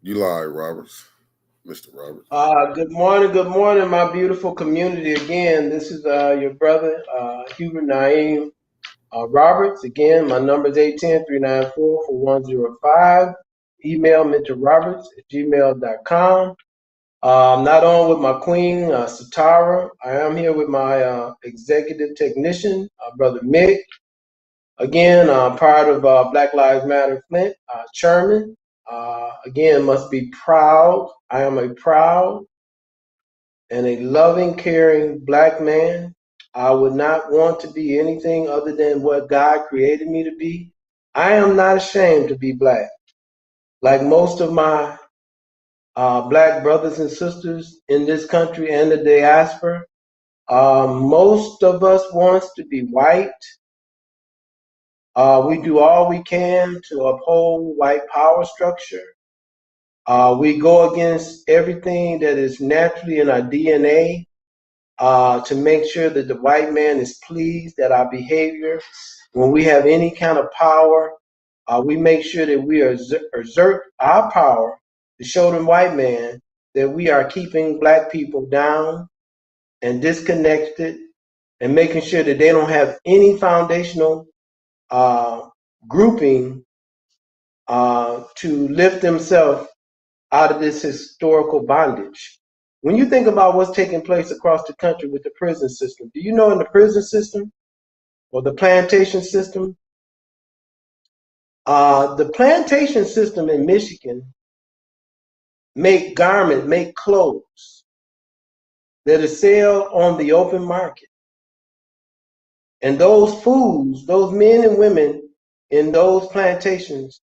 You lied, Roberts, Mr. Roberts. Good morning, my beautiful community. Again, this is your brother, Hubert Roberts. Again, my number is 810-394-4105. Email mentorroberts@gmail.com. I'm not on with my queen, Satara. I am here with my executive technician, Brother Mick. Again, I'm part of Black Lives Matter Flint, chairman. Again, must be proud. I am a proud and a loving, caring black man. I would not want to be anything other than what God created me to be. I am not ashamed to be black. Like most of my black brothers and sisters in this country and the diaspora, most of us wants to be white. We do all we can to uphold white power structure. We go against everything that is naturally in our DNA to make sure that the white man is pleased at our behavior. When we have any kind of power, we make sure that we exert our power to show the white man that we are keeping black people down and disconnected and making sure that they don't have any foundational grouping to lift themselves out of this historical bondage. When you think about what's taking place across the country with the prison system, do you know in the prison system or the plantation system, the plantation system in Michigan make garments, make clothes that are sell on the open market. And those fools, those men and women in those plantations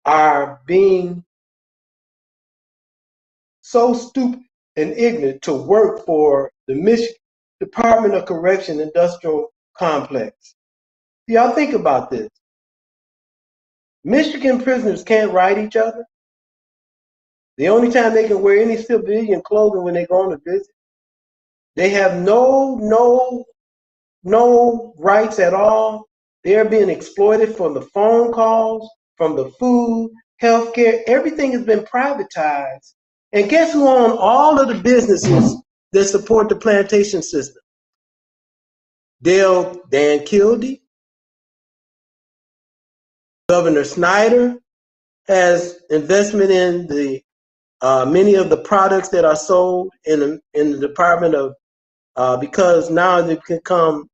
are being so stupid and ignorant to work for the Michigan Department of Correction Industrial Complex. Y'all think about this. Michigan prisoners can't write each other. The only time they can wear any civilian clothing when they go on a visit. They have no rights at all. They're being exploited from the phone calls, from the food, healthcare. Everything has been privatized. And guess who owns all of the businesses that support the plantation system? Dan Kildee, Governor Snyder has investment in the many of the products that are sold in the Department of because now they've become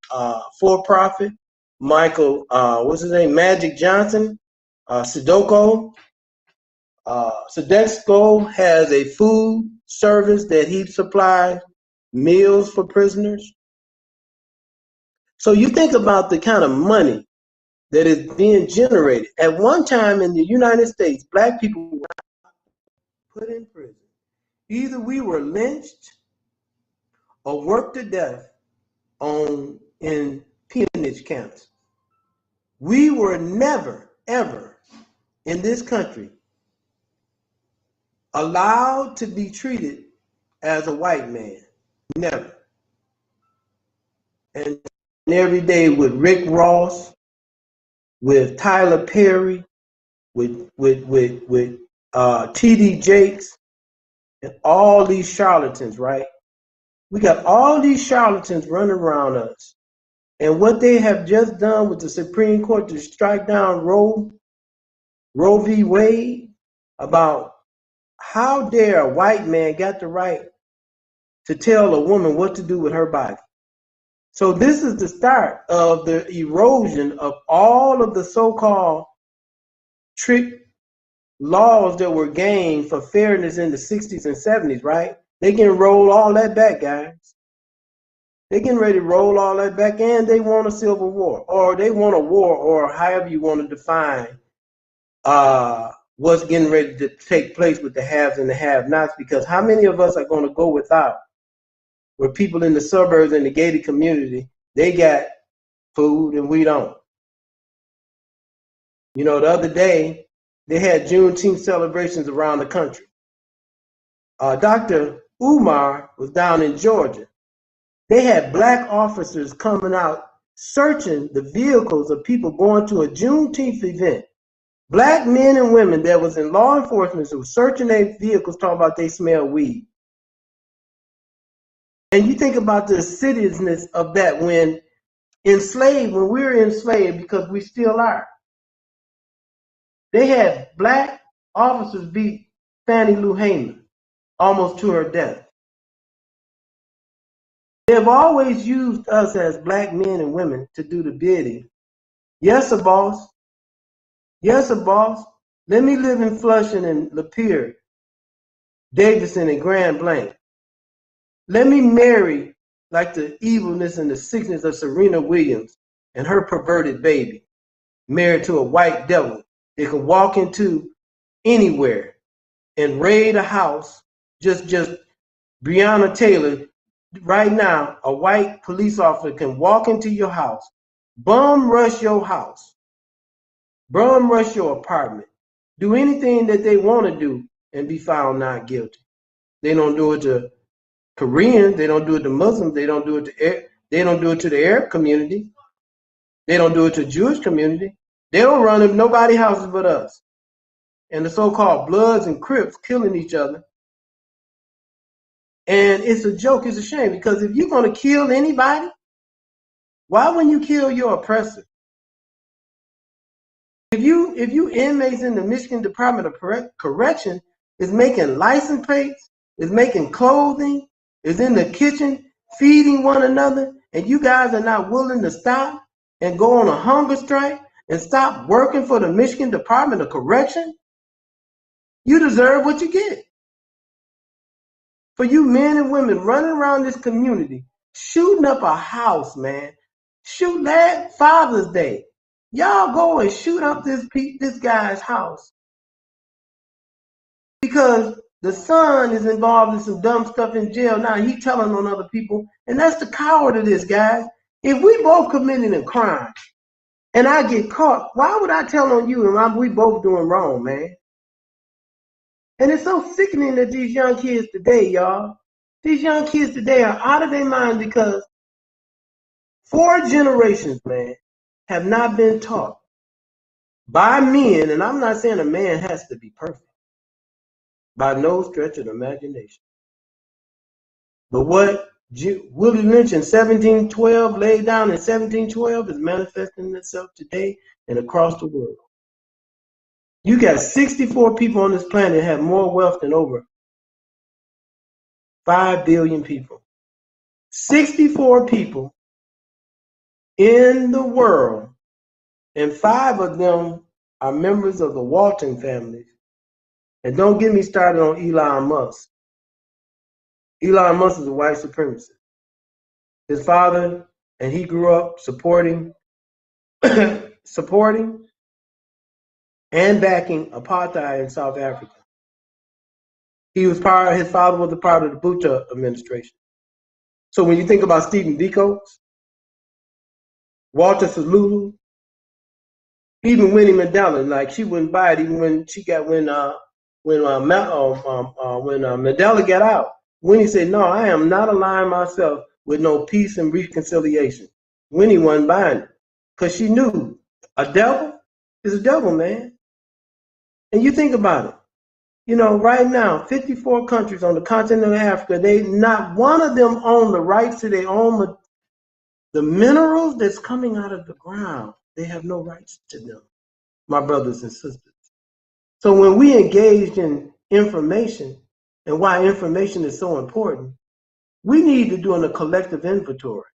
for profit. Michael, what's his name? Magic Johnson, Sodexo has a food service that he supplies meals for prisoners. So you think about the kind of money that is being generated. At one time in the United States, black people were put in prison. Either we were lynched or worked to death in peonage camps. We were never, ever in this country allowed to be treated as a white man. Never. And every day with Rick Ross, with Tyler Perry, with T.D. Jakes, and all these charlatans, right? We got all these charlatans running around us. And what they have just done with the Supreme Court to strike down Roe v. Wade about how dare a white man got the right to tell a woman what to do with her body. So this is the start of the erosion of all of the so-called trick laws that were gained for fairness in the 60s and 70s, right? They can roll all that back, guys. They're getting ready to roll all that back, and they want a civil war, or they want a war, or however you want to define what's getting ready to take place with the haves and the have-nots, because how many of us are going to go without? Where people in the suburbs and the gated community, they got food and we don't. You know, the other day, they had Juneteenth celebrations around the country. Dr. Umar was down in Georgia. They had black officers coming out searching the vehicles of people going to a Juneteenth event, Black men and women that was in law enforcement who was searching their vehicles talking about they smell weed. And you think about the insidiousness of that when we were enslaved, because we still are. They had black officers beat Fannie Lou Hamer almost to her death. They have always used us as black men and women to do the bidding. Yes, a boss. Yes, a boss. Let me live in Flushing and Lapeer, Davidson and Grand Blanc. Let me marry like the evilness and the sickness of Serena Williams and her perverted baby, married to a white devil. They could walk into anywhere and raid a house. Just Breonna Taylor, right now, a white police officer can walk into your house, bum rush your house, bum rush your apartment, do anything that they want to do and be found not guilty. They don't do it to Koreans, they don't do it to Muslims, they don't do it to the Arab community, they don't do it to the Jewish community. They don't run in nobody's houses but us. And the so-called Bloods and Crips killing each other. And it's a joke, it's a shame, because if you're going to kill anybody, why wouldn't you kill your oppressor? If you inmates in the Michigan Department of Correction is making license plates, is making clothing, is in the kitchen feeding one another, and you guys are not willing to stop and go on a hunger strike and stop working for the Michigan Department of Correction, you deserve what you get. For you men and women running around this community, shooting up a house, man. Shoot that Father's Day. Y'all go and shoot up this guy's house because the son is involved in some dumb stuff in jail. Now he telling on other people, and that's the coward of this, guys. If we both committing a crime and I get caught, why would I tell on you and we both doing wrong, man? And it's so sickening that these young kids today, y'all, these young kids today are out of their mind because 4 generations, man, have not been taught by men, and I'm not saying a man has to be perfect, by no stretch of the imagination. But what Willie Lynch in 1712 laid down in 1712 is manifesting itself today and across the world. You got 64 people on this planet that have more wealth than over 5 billion people. 64 people in the world, and 5 of them are members of the Walton families. And don't get me started on Elon Musk. Elon Musk is a white supremacist. His father, and he grew up supporting supporting and backing apartheid in South Africa. His father was a part of the Botha administration. So when you think about Stephen Biko, Walter Salulu, even Winnie Mandela, like she wouldn't buy it even when Mandela got out. Winnie said, "No, I am not aligning myself with no peace and reconciliation." Winnie wasn't buying it because she knew a devil is a devil, man. And you think about it, you know, right now, 54 countries on the continent of Africa, not one of them own the rights to their own the minerals that's coming out of the ground. They have no rights to them, my brothers and sisters. So when we engaged in information and why information is so important, we need to do a collective inventory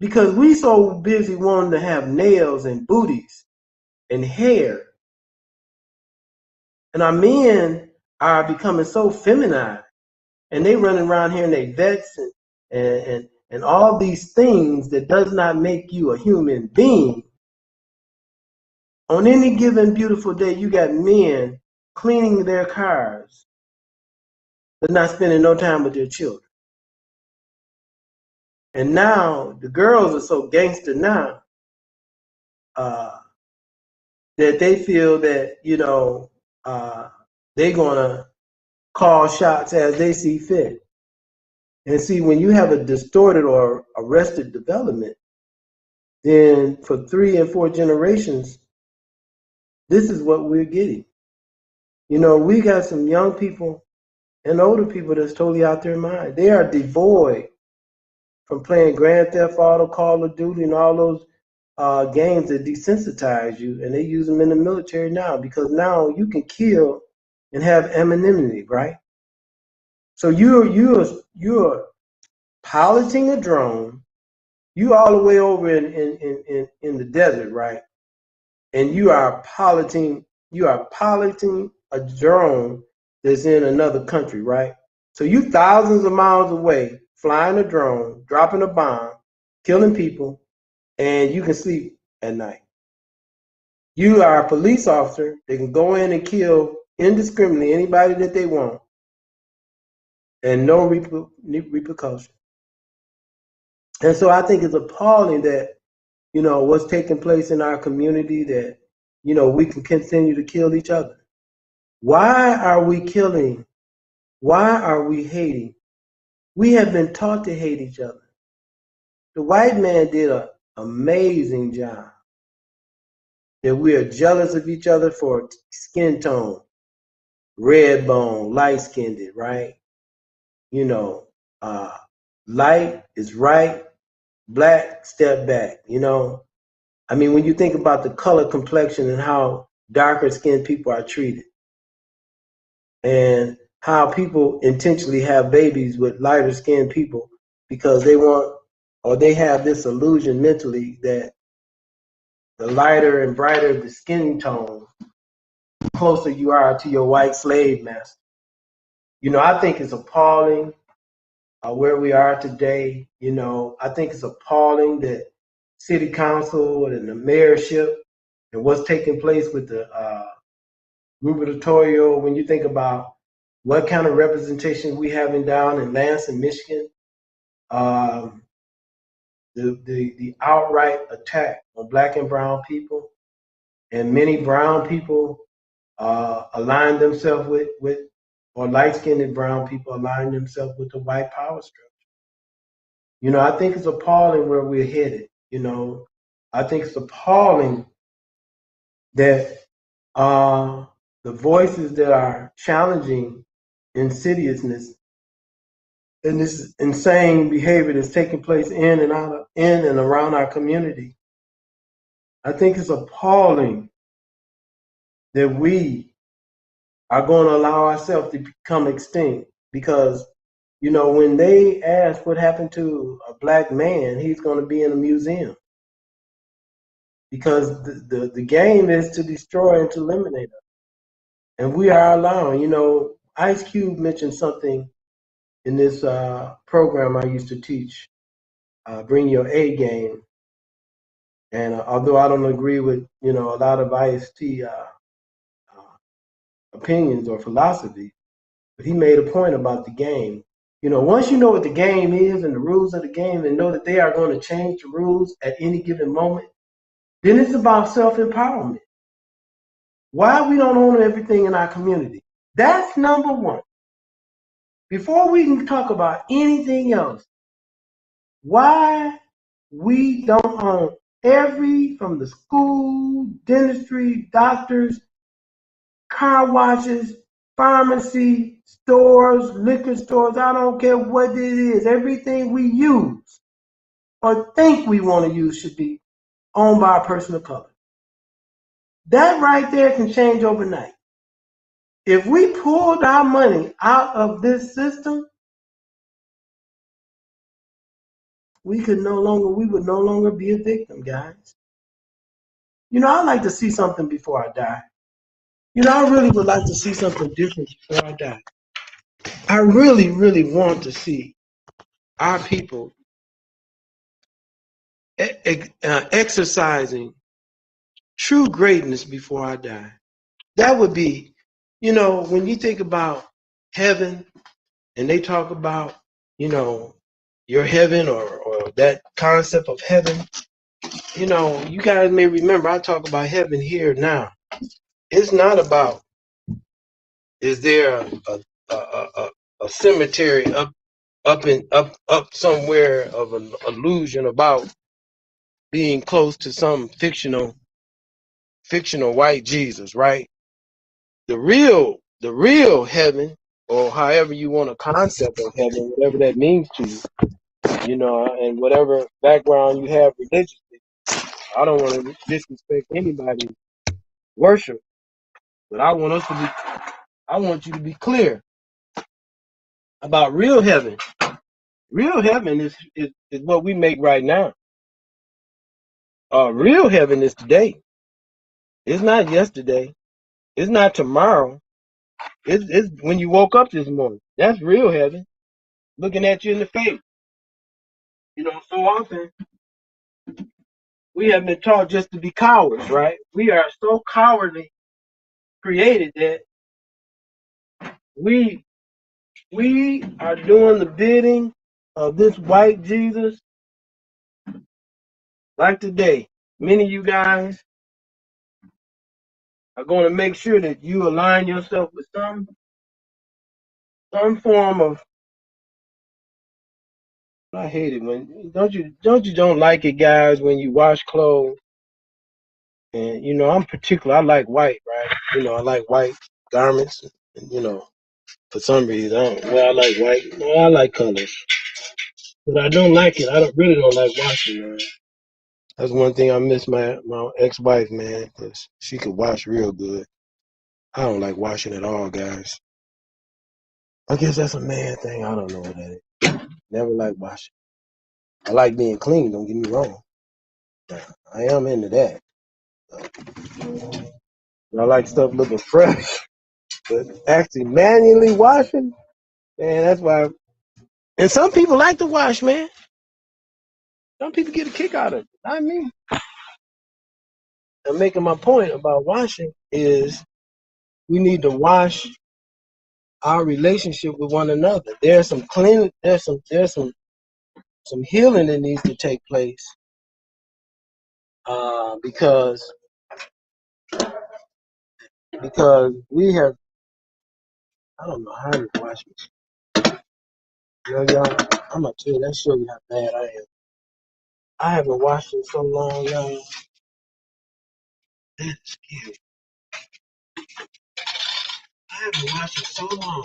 because we so busy wanting to have nails and booties and hair. And our men are becoming so feminine and they running around here in their vets and all these things that does not make you a human being. On any given beautiful day, you got men cleaning their cars, but not spending no time with their children. And now the girls are so gangster now that they feel that, you know, they're gonna call shots as they see fit. And see, when you have a distorted or arrested development, then for 3 and 4 generations, this is what we're getting. You know, we got some young people and older people that's totally out their mind. They are devoid from playing Grand Theft Auto, Call of Duty, and all those games that desensitize you, and they use them in the military now because now you can kill and have anonymity, right? So you're piloting a drone. You all the way over in the desert, right? And you are piloting a drone that's in another country, right? So you thousands of miles away, flying a drone, dropping a bomb, killing people, and you can sleep at night. You are a police officer. They can go in and kill indiscriminately anybody that they want, and no repercussion. And so I think it's appalling that, you know, what's taking place in our community, that, you know, we can continue to kill each other. Why are we killing? Why are we hating? We have been taught to hate each other. The white man did an amazing job. That we are jealous of each other for skin tone, red bone, light skinned, right? You know, light is right, black, step back, you know. I mean, when you think about the color complexion and how darker skinned people are treated, and how people intentionally have babies with lighter skinned people because they want, or they have this illusion mentally that the lighter and brighter the skin tone, the closer you are to your white slave master. You know, I think it's appalling where we are today. You know, I think it's appalling that city council and the mayorship and what's taking place with the gubernatorial, when you think about what kind of representation we having down in Lansing, Michigan, the outright attack on black and brown people, and many brown people align themselves with, or light-skinned brown people align themselves with the white power structure. You know, I think it's appalling where we're headed. You know, I think it's appalling that the voices that are challenging insidiousness and this insane behavior that's taking place in and around our community. I think it's appalling that we are going to allow ourselves to become extinct because, you know, when they ask what happened to a black man, he's going to be in a museum because the game is to destroy and to eliminate us. And we are allowing, you know, Ice Cube mentioned something in this program I used to teach, Bring Your A Game. And although I don't agree with, you know, a lot of IST opinions or philosophy, but he made a point about the game. You know, once you know what the game is and the rules of the game and know that they are going to change the rules at any given moment, then it's about self-empowerment. Why we don't own everything in our community. That's number one. Before we can talk about anything else, why we don't own from the school, dentistry, doctors, car washes, pharmacy, stores, liquor stores, I don't care what it is. Everything we use or think we want to use should be owned by a person of color. That right there can change overnight. If we pulled our money out of this system, we would no longer be a victim, guys. You know, I'd like to see something before I die. You know, I really would like to see something different before I die. I really, really want to see our people exercising true greatness before I die. That would be, you know, when you think about heaven and they talk about, you know, your heaven or that concept of heaven, you know, you guys may remember I talk about heaven here now. It's not about, is there a cemetery up somewhere of an illusion about being close to some fictional fictional white Jesus, right? The real heaven, or however you want a concept of heaven, whatever that means to you, and whatever background you have religiously. I don't want to disrespect anybody's worship, but I want you to be clear about real heaven. Real heaven is what we make right now. Real heaven is today. It's not yesterday. It's not tomorrow. It's when you woke up this morning. That's real heaven. Looking at you in the face. So often we have been taught just to be cowards, right? We are so cowardly created that we are doing the bidding of this white Jesus. Like today, many of you guys are going to make sure that you align yourself with some form of. I hate it when don't like it, guys, when you wash clothes. And I'm particular. I like white, right? I like white garments. And, for some reason, I like white. I like colors, but I don't like it. Really don't like washing, man. That's one thing I miss my ex-wife, man, because she could wash real good. I don't like washing at all, guys. I guess that's a man thing. I don't know what that is. Never like washing. I like being clean. Don't get me wrong. I am into that. I like stuff looking fresh, but actually manually washing, man, that's why. And some people like to wash, man. Some people get a kick out of it. Not me. I'm making my point about washing is we need to wash our relationship with one another. There's some healing that needs to take place because we have. I don't know how to wash machine. Y'all, I'm gonna tell you. That show you how bad I am. I haven't washed in so long, y'all. That's scary. I haven't watched it so long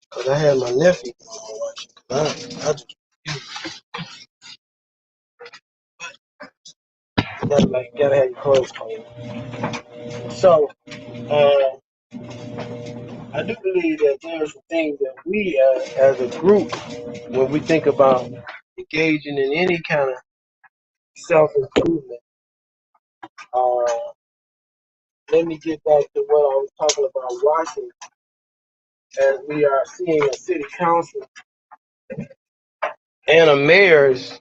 because I had my nephew watching. I just gotta have your clothes clean. So I do believe that there's some things that we as a group, when we think about engaging in any kind of self improvement, uh, let me get back to what I was talking about washing, as we are seeing a city council and a mayor's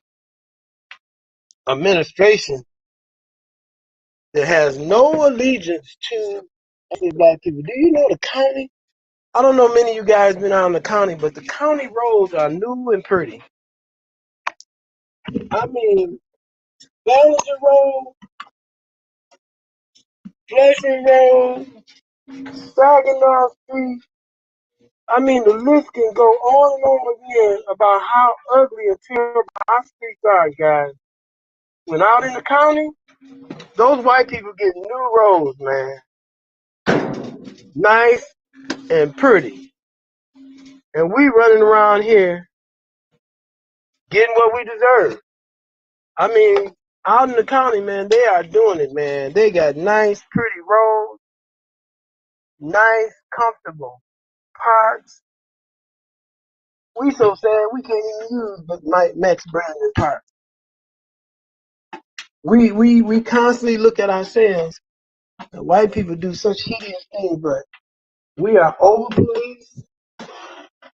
administration that has no allegiance to black people. Do you know the county? I don't know many of you guys been out in the county, but the county roads are new and pretty. I mean, Ballinger Road, Flushing Road, Saginaw Street. I mean, the list can go on and on again about how ugly and terrible our streets are, guys. When out in the county, those white people get new roads, man. Nice and pretty. And we running around here getting what we deserve. I mean, out in the county, man, they are doing it, man. They got nice, pretty roads, nice, comfortable parks. We so sad we can't even use but Max Brandon Park. We constantly look at ourselves. And white people do such hideous things, but we are over police.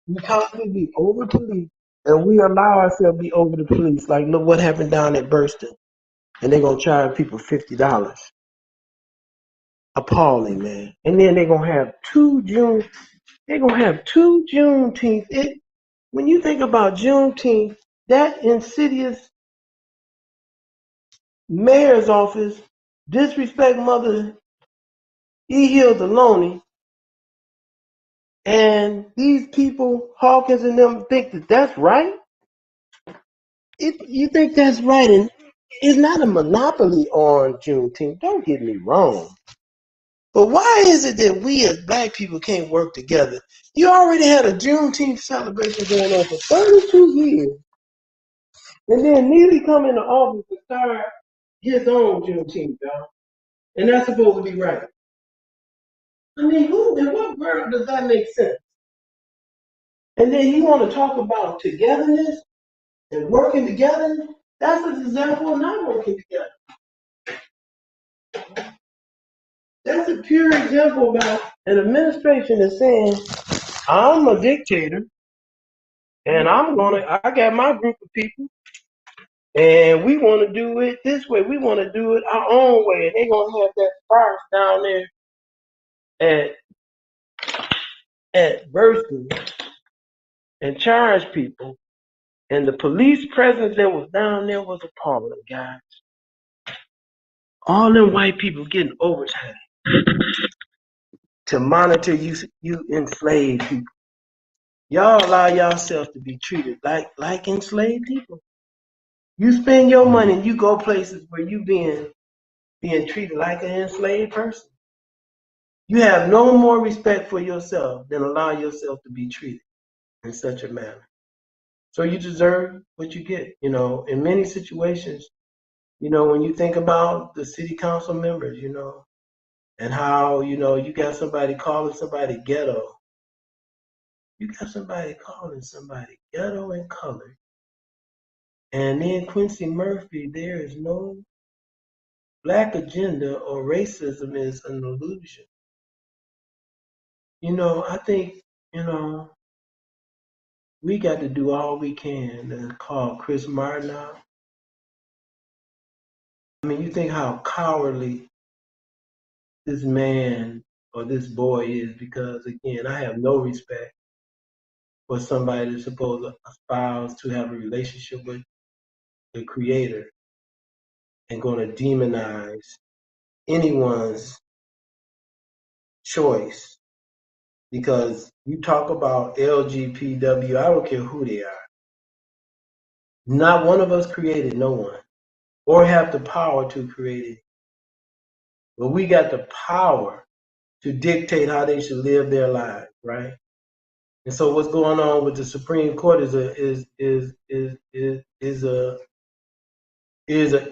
We constantly be over police, and we allow ourselves to be over the police. Like, look what happened down at Burston, and they're gonna charge people $50. Appalling, man. And then they're gonna have two June. They're gonna have two Juneteenth. When you think about Juneteenth, that insidious mayor's office disrespect Mother E. Hill Deloney, and these people, Hawkins and them, think that that's right. You think that's right? It's not a monopoly on Juneteenth. Don't get me wrong. But why is it that we as black people can't work together? You already had a Juneteenth celebration going on for 32 years. And then Neely come into office to start his own Juneteenth, y'all. And that's supposed to be right. I mean, in what world does that make sense? And then he want to talk about togetherness and working together. That's an example of not working together. That's a pure example about an administration that's saying, I'm a dictator, and I got my group of people, and we want to do it this way. We want to do it our own way. And they're going to have that farce down there at Burston and charge people. And the police presence that was down there was appalling, guys. All them white people getting overtime to monitor you enslaved people. Y'all allow yourself to be treated like enslaved people. You spend your money and you go places where you being treated like an enslaved person. You have no more respect for yourself than allow yourself to be treated in such a manner. So you deserve what you get. You know, in many situations, you know, when you think about the city council members, you know, and how, you know, you got somebody calling somebody ghetto. You got somebody calling somebody ghetto and colored. And then Quincy Murphy, there is no black agenda or racism is an illusion. You know, I think, you know, we got to do all we can to call Chris Martin out. I mean, you think how cowardly this man or this boy is, because again, I have no respect for somebody that's supposed to espouse to have a relationship with the creator and going to demonize anyone's choice. Because you talk about LGPW, I don't care who they are. Not one of us created no one or have the power to create it. But we got the power to dictate how they should live their lives, right? And so what's going on with the Supreme Court is an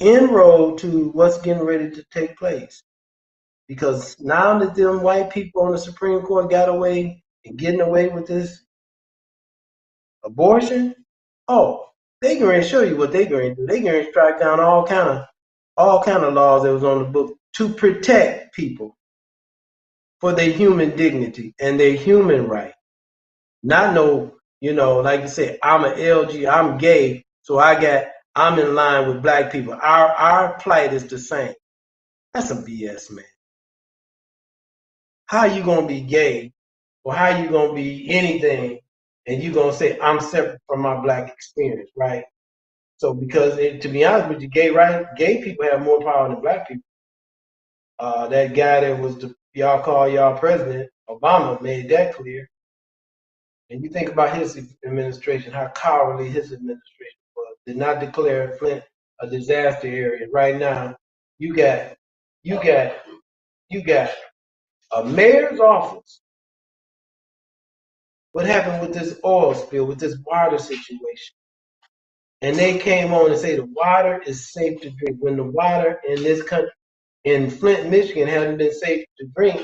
inroad to what's getting ready to take place. Because now that them white people on the Supreme Court got away and getting away with this abortion, they going to show you what they going to do. They going to strike down all kind of laws that was on the book to protect people for their human dignity and their human right. Not no, you know, like you say, I'm an LG, I'm gay, so I'm in line with black people. Our plight is the same. That's some BS, man. How you gonna be gay, or how you gonna be anything, and you gonna say I'm separate from my black experience, right? So because to be honest with you, gay people have more power than black people. That guy that was y'all call y'all president, Obama, made that clear. And you think about his administration, how cowardly his administration was. Did not declare Flint a disaster area. Right now, you got a mayor's office. What happened with this oil spill, with this water situation? And they came on and say the water is safe to drink. When the water in this country, in Flint, Michigan, hasn't been safe to drink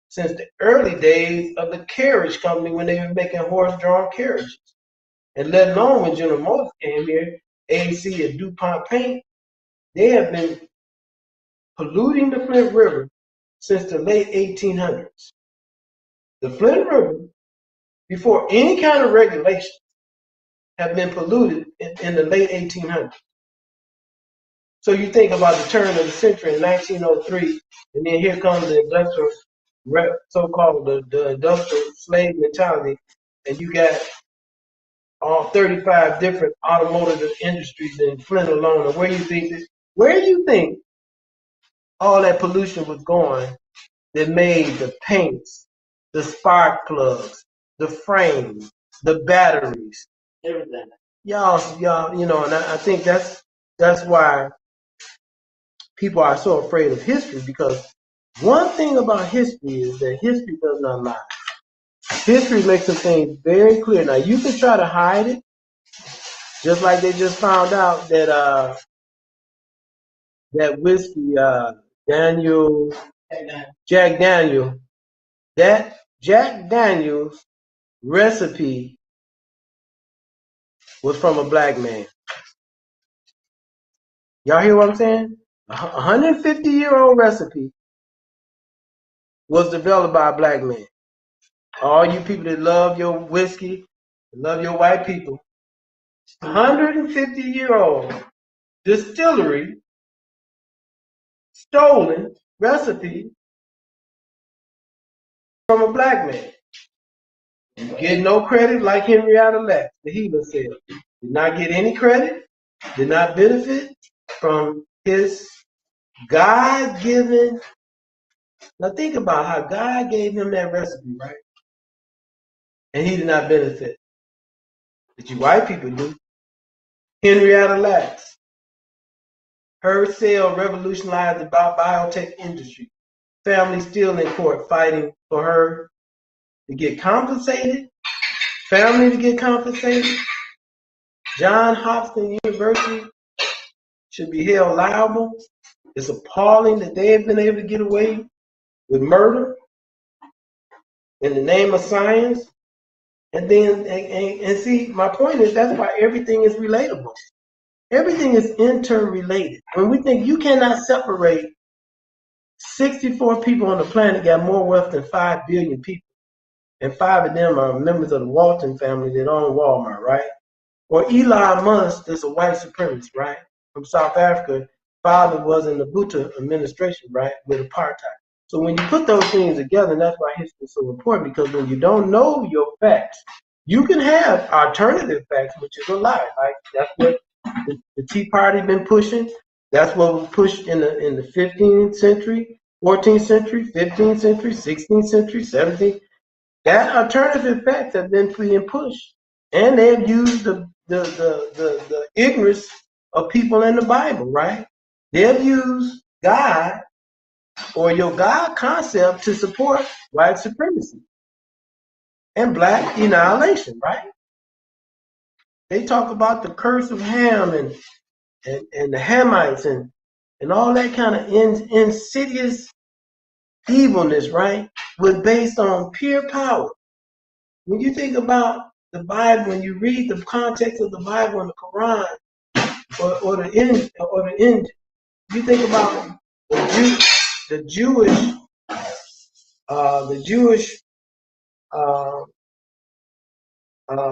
since the early days of the carriage company when they were making horse-drawn carriages. And let alone when General Motors came here, AC and DuPont Paint, they have been polluting the Flint River since the late 1800s. The Flint River, before any kind of regulation, have been polluted in the late 1800s. So you think about the turn of the century in 1903, and then here comes the industrial, so-called the industrial slave mentality, and you got all 35 different automotive industries in Flint alone. And where do you think all that pollution was going that made the paints, the spark plugs, the frames, the batteries, everything? Y'all, you know, and I think that's why people are so afraid of history, because one thing about history is that history does not lie. History makes some things very clear. Now, you can try to hide it, just like they just found out that that whiskey, Jack Daniel, that Jack Daniel's recipe was from a black man. Y'all hear what I'm saying? A 150-year-old recipe was developed by a black man. All you people that love your whiskey, love your white people, 150-year-old distillery stolen recipe from a black man. You get no credit, like Henrietta Lacks, the healer said. Did not get any credit, did not benefit from his God-given. Now think about how God gave him that recipe, right? And he did not benefit. But you white people do. Henrietta Lacks. Her cell revolutionized the biotech industry. Family still in court fighting for her to get compensated. Family to get compensated. Johns Hopkins University should be held liable. It's appalling that they have been able to get away with murder in the name of science. And then, and see, my point is that's why everything is relatable. Everything is interrelated. When we think you cannot separate 64 people on the planet got more wealth than 5 billion people, and 5 of them are members of the Walton family that own Walmart, right? Or Elon Musk is a white supremacist, right? From South Africa. Father was in the Bhutto administration, right? With apartheid. So when you put those things together, and that's why history is so important, because when you don't know your facts, you can have alternative facts, which is a lie. Like that's what the Tea Party been pushing. That's what was pushed in the 15th century, 14th century, 15th century, 16th century, 17th. That alternative facts have been being pushed, and they have used the ignorance of people in the Bible, right? They have used God or your God concept to support white supremacy and black annihilation, right? They talk about the curse of Ham and the Hamites and all that kind of insidious evilness, right? Was based on pure power. When you think about the Bible, when you read the context of the Bible and the Quran, or the end, you think about the Jewish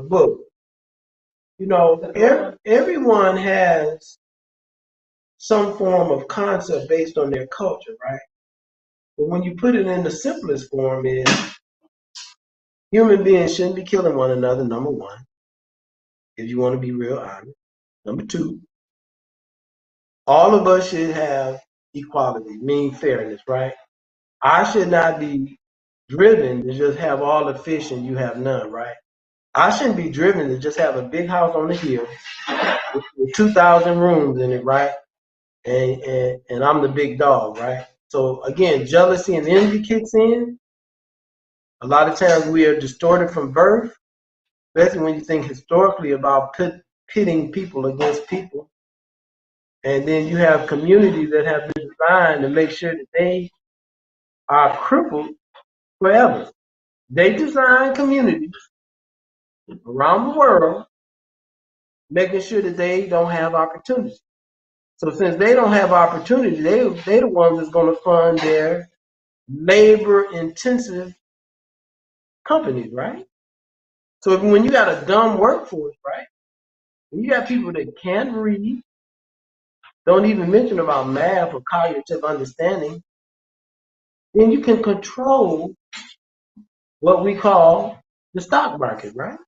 book. You know, everyone has some form of concept based on their culture, right? But when you put it in the simplest form, is human beings shouldn't be killing one another, number one, if you want to be real honest. Number two, all of us should have equality, meaning fairness, right? I should not be driven to just have all the fish and you have none, right? I shouldn't be driven to just have a big house on the hill with 2,000 rooms in it, right? And I'm the big dog, right? So again, jealousy and envy kicks in. A lot of times we are distorted from birth, especially when you think historically about pitting people against people. And then you have communities that have been designed to make sure that they are crippled forever. They design communities around the world, making sure that they don't have opportunity. So since they don't have opportunity, they're the ones that's going to fund their labor-intensive companies, right? So when you got a dumb workforce, right? When you got people that can't read, don't even mention about math or cognitive understanding, then you can control what we call the stock market, right?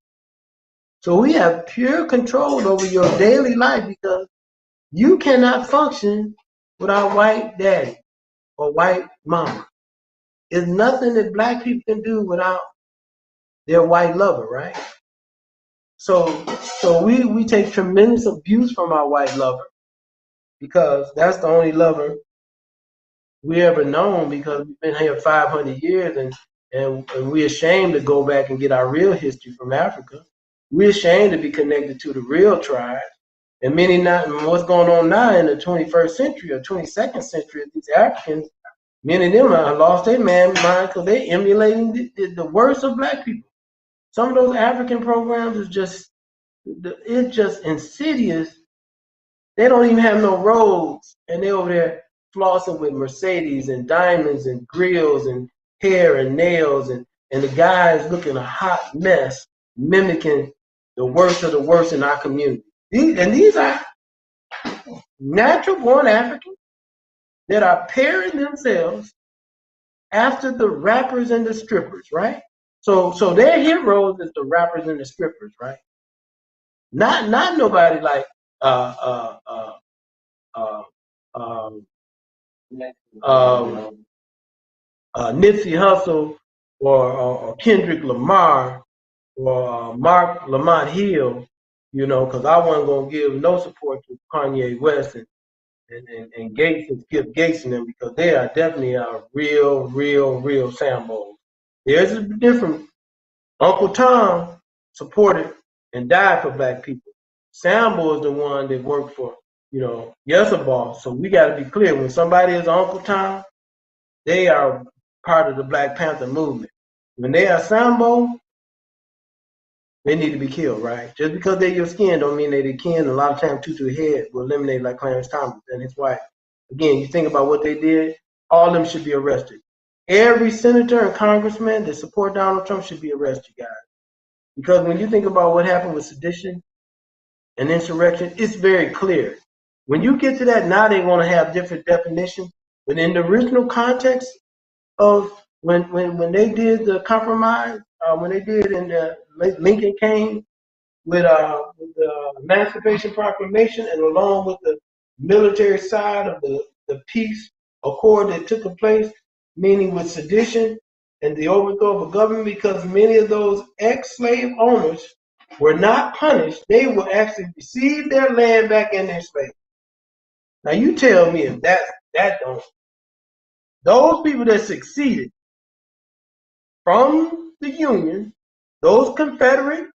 So we have pure control over your daily life, because you cannot function without white daddy or white mama. There's nothing that black people can do without their white lover, right? So we take tremendous abuse from our white lover, because that's the only lover we ever known, because we've been here 500 years, and we're ashamed to go back and get our real history from Africa. We're ashamed to be connected to the real tribe. And many not what's going on now in the 21st century or 22nd century, these Africans, many of them have lost their mind because they're emulating the worst of black people. Some of those African programs is just, it's just insidious. They don't even have no roads, and they're over there flossing with Mercedes and diamonds and grills and hair and nails, and the guys looking a hot mess, mimicking the worst of the worst in our community. These are natural born Africans that are pairing themselves after the rappers and the strippers, right? So their heroes is the rappers and the strippers, right? Not nobody like Nipsey Hussle or Kendrick Lamar or Mark Lamont Hill, because I wasn't gonna give no support to Kanye West and Gates and Skip Gates and them, because they are definitely real Sambos. There's a difference. Uncle Tom supported and died for black people. Sambo is the one that worked for, yes, a boss. So we got to be clear. When somebody is Uncle Tom, they are part of the Black Panther movement. When they are Sambo, they need to be killed, right? Just because they're your skin don't mean they're the kin. A lot of times, two to the head will eliminate, like Clarence Thomas and his wife. Again, you think about what they did, all of them should be arrested. Every senator and congressman that support Donald Trump should be arrested, guys. Because when you think about what happened with sedition and insurrection, it's very clear. When you get to that, now they want to have different definitions. But in the original context of when they did the compromise, when they did in the Lincoln came with the Emancipation Proclamation, and along with the military side of the peace accord that took place, meaning with sedition and the overthrow of a government, because many of those ex-slave owners were not punished. They will actually receive their land back in their slaves. Now you tell me if that don't. Those people that succeeded from the Union, those Confederate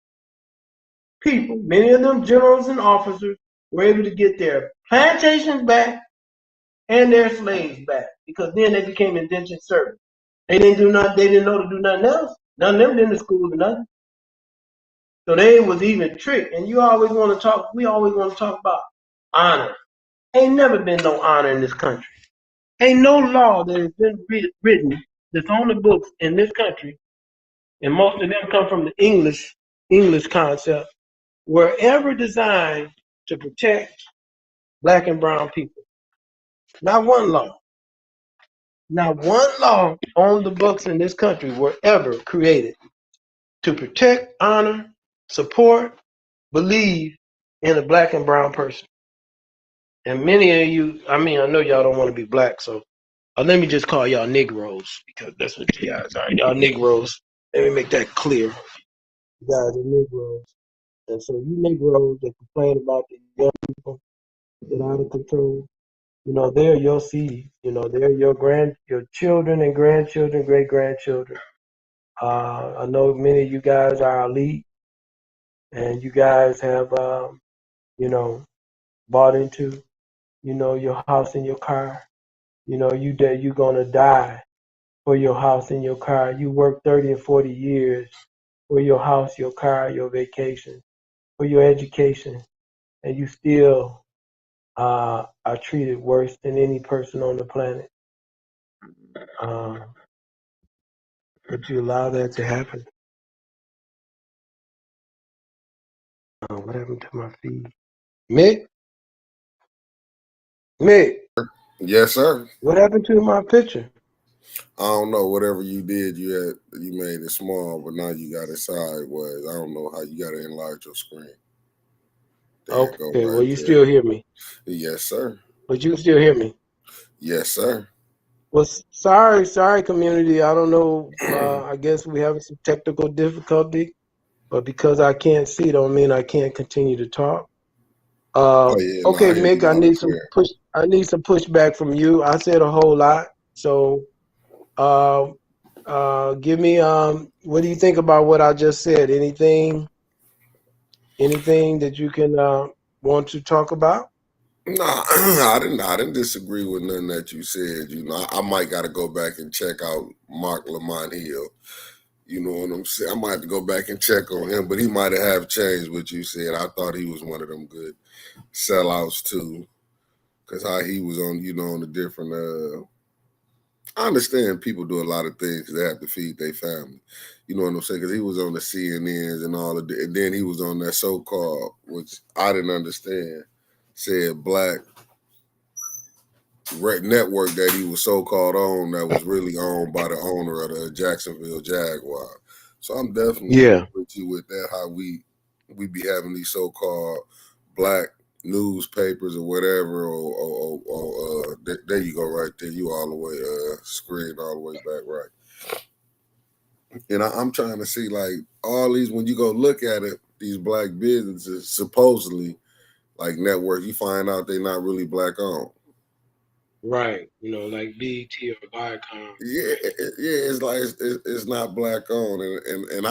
people, many of them generals and officers, were able to get their plantations back and their slaves back, because then they became indentured servants. They didn't know to do nothing else. None of them did in the school or nothing. So they was even tricked. And we always want to talk about honor. Ain't never been no honor in this country. Ain't no law that has been written that's on the books in this country, and most of them come from the English concept, were ever designed to protect black and brown people. Not one law. Not one law on the books in this country were ever created to protect, honor, support, believe in a black and brown person. And many of you, I know y'all don't want to be black, so let me just call y'all Negroes, because that's what you guys are. Y'all Negroes. Let me make that clear. You guys are Negroes. And so you Negroes that complain about the young people that are out of control, they're your seed. They're your children and grandchildren, great-grandchildren. I know many of you guys are elite, and you guys have, bought into, your house and your car. You're gonna die for your house and your car. You work 30 and 40 years for your house, your car, your vacation, for your education, and you still are treated worse than any person on the planet. Would you allow that to happen? What happened to my feed? Mick? Yes, sir. What happened to my picture? I don't know. Whatever you did, you made it small, but now you got it sideways. I don't know how you got to enlarge your screen. Okay, well, you still hear me? Yes, sir. But you still hear me? Yes, sir. Well, sorry, community. I don't know. I guess we having some technical difficulty, but because I can't see, don't mean I can't continue to talk. Okay, Mick, I need some pushback from you. I said a whole lot. So, give me what do you think about what I just said? Anything that you can want to talk about? Nah, I didn't disagree with nothing that you said. I might got to go back and check out Mark Lamont Hill. You know what I'm saying? I might have to go back and check on him, but he might have changed what you said. I thought he was one of them good sellouts too, because how he was on, on the different. I understand people do a lot of things 'cause they have to feed their family. You know what I'm saying? Because he was on the CNNs and all of that, and then he was on that so-called, which I didn't understand, said black network that he was so-called on that was really owned by the owner of the Jacksonville Jaguar. So I'm definitely Yeah. with you with that. How we be having these so-called black newspapers or whatever, or there you go right there. You all the way screen all the way back right. And I'm trying to see like all these when you go look at it, these black businesses supposedly like network, you find out they're not really black owned. Right. Like BET or Viacom. Yeah, it's like it's not black owned, and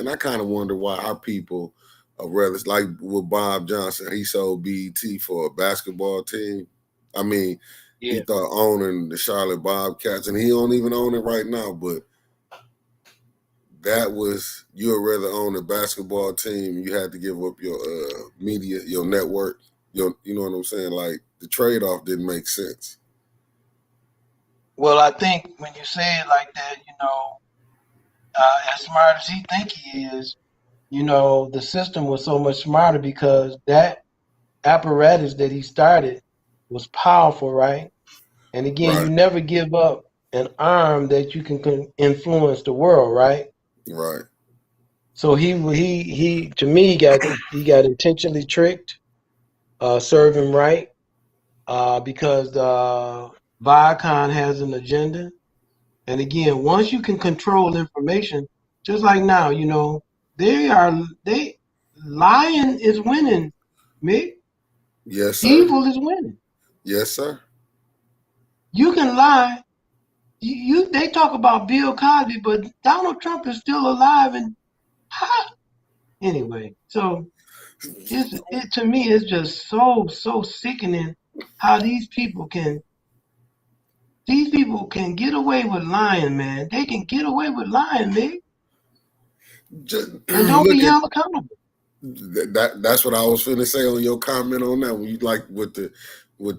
I kind of wonder why our people are rather like with Bob Johnson. He sold BET for a basketball team. I mean, he Yeah. thought owning the Charlotte Bobcats, and he don't even own it right now. But that was you would rather own a basketball team. You had to give up your media, your network. You know what I'm saying? Like the trade off didn't make sense. Well, I think when you say it like that, as smart as he think he is, the system was so much smarter because that apparatus that he started was powerful, right? And again, you Right, never give up an arm that you can influence the world, right? right. So he to me he got intentionally tricked, serve him right, because Viacom has an agenda. And again, once you can control information, just like now, they lying is winning, Mick. Yes, sir. Evil is winning. Yes, sir. You can lie. They talk about Bill Cosby, but Donald Trump is still alive and ha! Anyway. So it to me it's just so sickening how these people can get away with lying, man. They can get away with lying, man, Just and don't be look at held accountable. that's what I was finna say on your comment on that when you like with the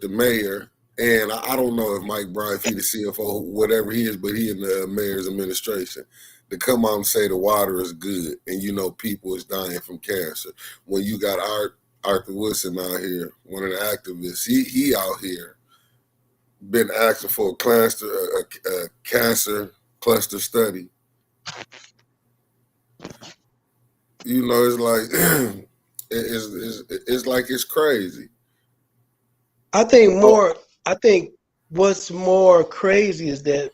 mayor. And I don't know if Mike Brown, if he the CFO, whatever he is, but he in the mayor's administration to come out and say the water is good and people is dying from cancer. When you got Arthur Woodson out here, one of the activists, he out here been asking for a cancer cluster study. It's like it's like it's crazy. I think Oh, more. I think what's more crazy is that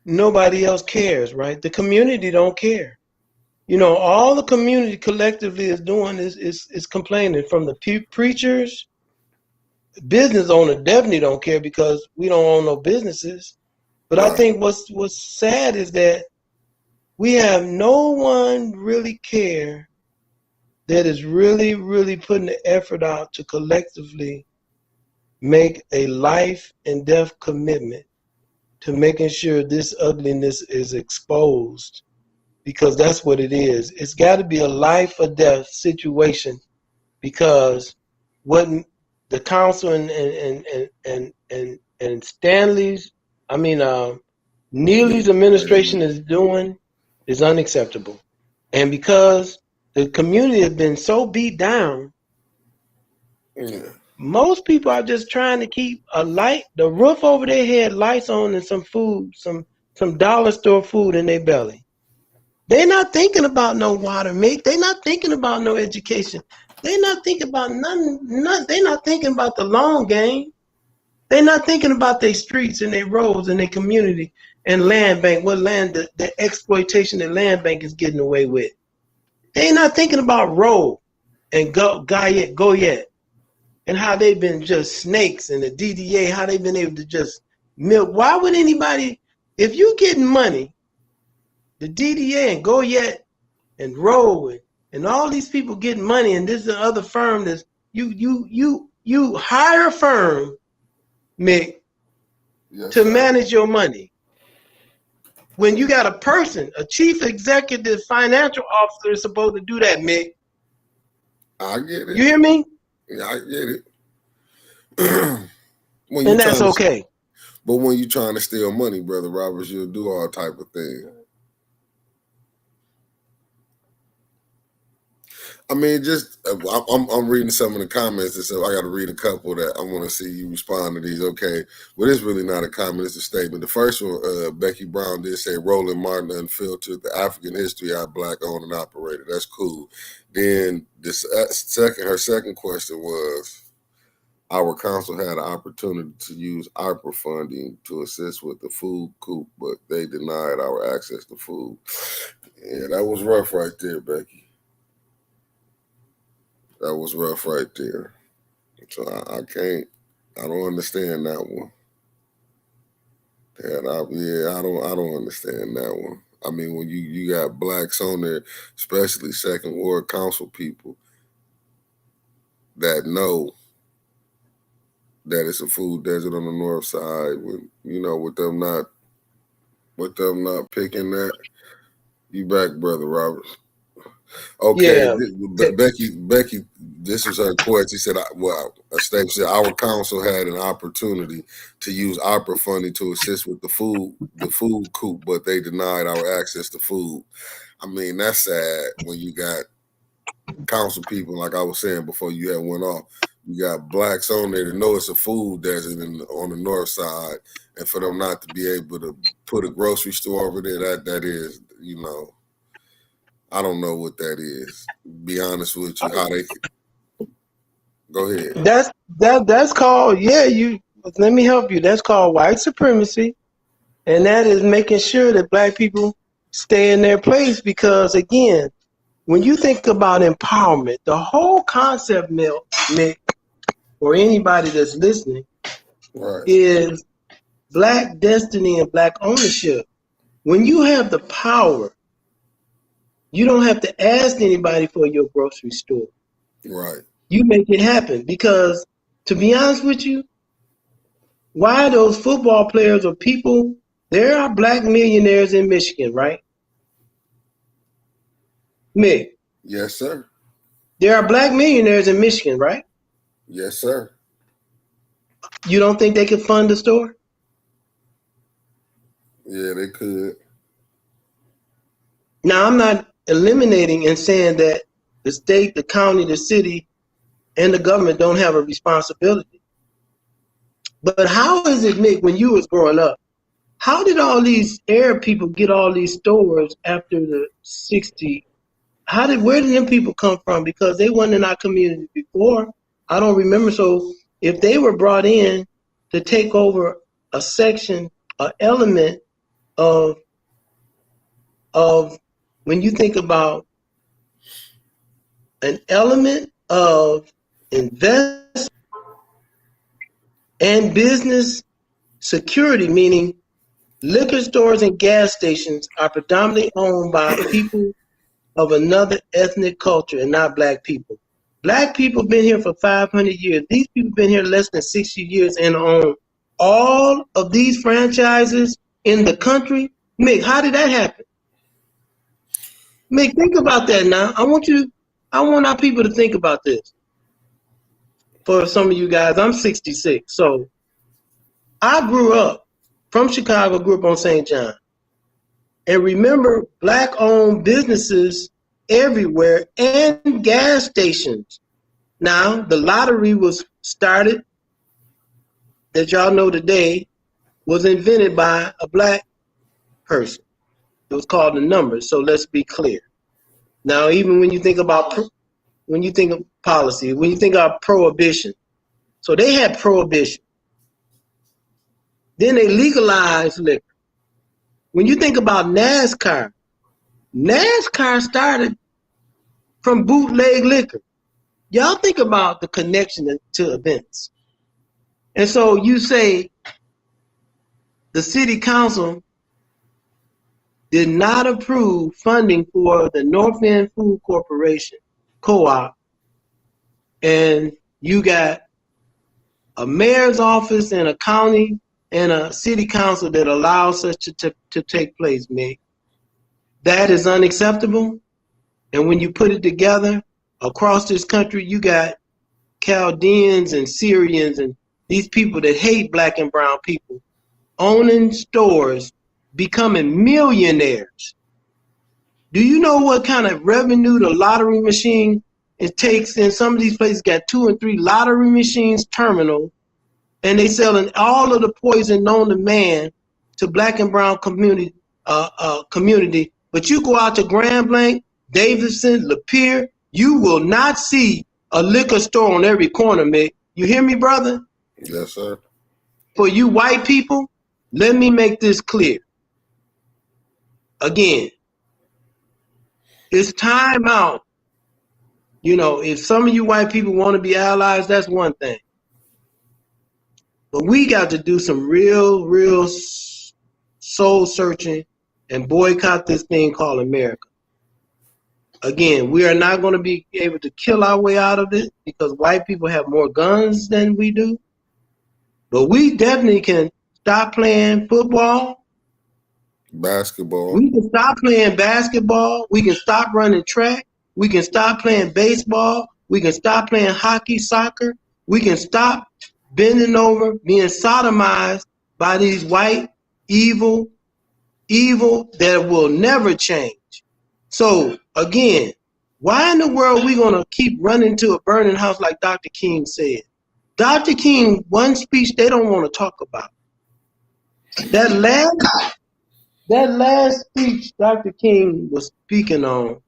nobody else cares, right? The community don't care. All the community collectively is doing is complaining. From the preachers, business owner definitely don't care because we don't own no businesses. But I right, think what's sad is that we have no one really care that is really putting the effort out to collectively make a life and death commitment to making sure this ugliness is exposed, because that's what it is. It's got to be a life or death situation, because what the council and Stanley's, I mean, Neely's administration is doing is unacceptable. And because the community has been so beat down, yeah, most people are just trying to keep the roof over their head, lights on, and some food, some dollar store food in their belly. They're not thinking about no water, mate. They're not thinking about no education. They're not thinking about none. They're not thinking about the long game. They're not thinking about their streets and their roads and their community and land bank. What the exploitation that land bank is getting away with. They're not thinking about road and go yet. And how they've been just snakes, and the DDA, how they've been able to just Milk, why would anybody, if you getting money, the DDA and Goyette and Roe and all these people getting money, and this is another firm that's you hire a firm, Mick, to manage your money. When you got a person, a chief executive financial officer is supposed to do that, Mick. I get it. You hear me? Yeah, I get it. And that's okay. But when you're trying to steal money, Brother Roberts, you'll do all type of things. I mean, just I'm reading some of the comments, and so I got to read a couple that I want to see you respond to these. Okay, well, it's really not a comment; it's a statement. The first one, Becky Brown did say, "Roland Martin Unfiltered: The African History I Black Owned and Operated." That's cool. Then this her second question was, our council had an opportunity to use ARPA funding to assist with the food coop, but they denied our access to food. Yeah, that was rough right there, Becky. That was rough right there. So I don't understand that one. I don't understand that one. I mean, when you got blacks on there, especially Second Ward Council people that know that it's a food desert on the north side, with them not picking that, you back, Brother Roberts. Okay, yeah. Becky, this was her question. She said, a statement said, our council had an opportunity to use ARPA funding to assist with the food coop, but they denied our access to food. I mean, that's sad when you got council people, like I was saying before you had went off, you got blacks on there that know it's a food desert on the north side, and for them not to be able to put a grocery store over there, that is, I don't know what that is. Be honest with you, how they go ahead. That's called let me help you. That's called white supremacy, and that is making sure that black people stay in their place. Because again, when you think about empowerment, the whole concept, Mick, or anybody that's listening, is black destiny and black ownership. When you have the power, you don't have to ask anybody for your grocery store. Right. You make it happen. Because, to be honest with you, why those football players or people, there are black millionaires in Michigan, right? Mick. Yes, sir. There are black millionaires in Michigan, right? Yes, sir. You don't think they could fund the store? Yeah, they could. Now, I'm not eliminating and saying that the state, the county, the city, and the government don't have a responsibility. But how is it, Mick, when you was growing up, how did all these Arab people get all these stores after the 60s? Where did them people come from? Because they weren't in our community before. I don't remember. So if they were brought in to take over a section, an element of when you think about an element of investment and business security, meaning liquor stores and gas stations are predominantly owned by people of another ethnic culture and not black people. Black people have been here for 500 years. These people have been here less than 60 years and own all of these franchises in the country. Mick, how did that happen? Mick, think about that now. I want our people to think about this. For some of you guys, I'm 66. So I grew up from Chicago, grew up on St. John. And remember black-owned businesses everywhere and gas stations. Now, the lottery was started, that y'all know today, was invented by a black person. It was called the numbers, so let's be clear. Now, even when you think of policy, when you think of prohibition, so they had prohibition. Then they legalized liquor. When you think about NASCAR started from bootleg liquor. Y'all think about the connection to events. And so you say, the city council did not approve funding for the North End Food Corporation co-op, and you got a mayor's office and a county and a city council that allows such to take place, Mick. That is unacceptable. And when you put it together, across this country, you got Chaldeans and Syrians and these people that hate black and brown people owning stores, becoming millionaires. Do you know what kind of revenue the lottery machine it takes? In some of these places got 2 and 3 lottery machines terminal, and they selling all of the poison known to man to black and brown community. But you go out to Grand Blanc, Davidson, Lapeer, you will not see a liquor store on every corner, Mick. You hear me, brother? Yes, sir. For you white people, let me make this clear. Again, it's time out. You know, if some of you white people want to be allies, that's one thing. But we got to do some real soul searching and boycott this thing called America. Again, we are not going to be able to kill our way out of it because white people have more guns than we do. But we definitely can stop playing football. Basketball. We can stop playing basketball. We can stop running track. We can stop playing baseball. We can stop playing hockey, soccer. We can stop bending over, being sodomized by these white, evil that will never change. So, again, why in the world are we going to keep running to a burning house like Dr. King said? Dr. King, one speech they don't want to talk about. That last speech Dr. King was speaking on,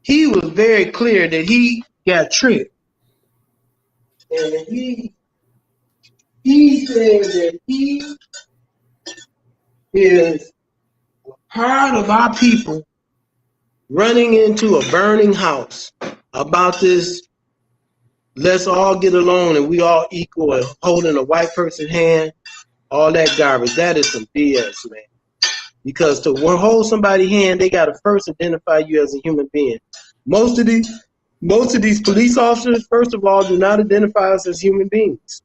he was very clear that he got tricked. And he said that he is part of our people running into a burning house about this, let's all get along and we all equal and holding a white person's hand, all that garbage. That is some BS, man. Because to hold somebody's hand, they got to first identify you as a human being. Most of these police officers, first of all, do not identify us as human beings.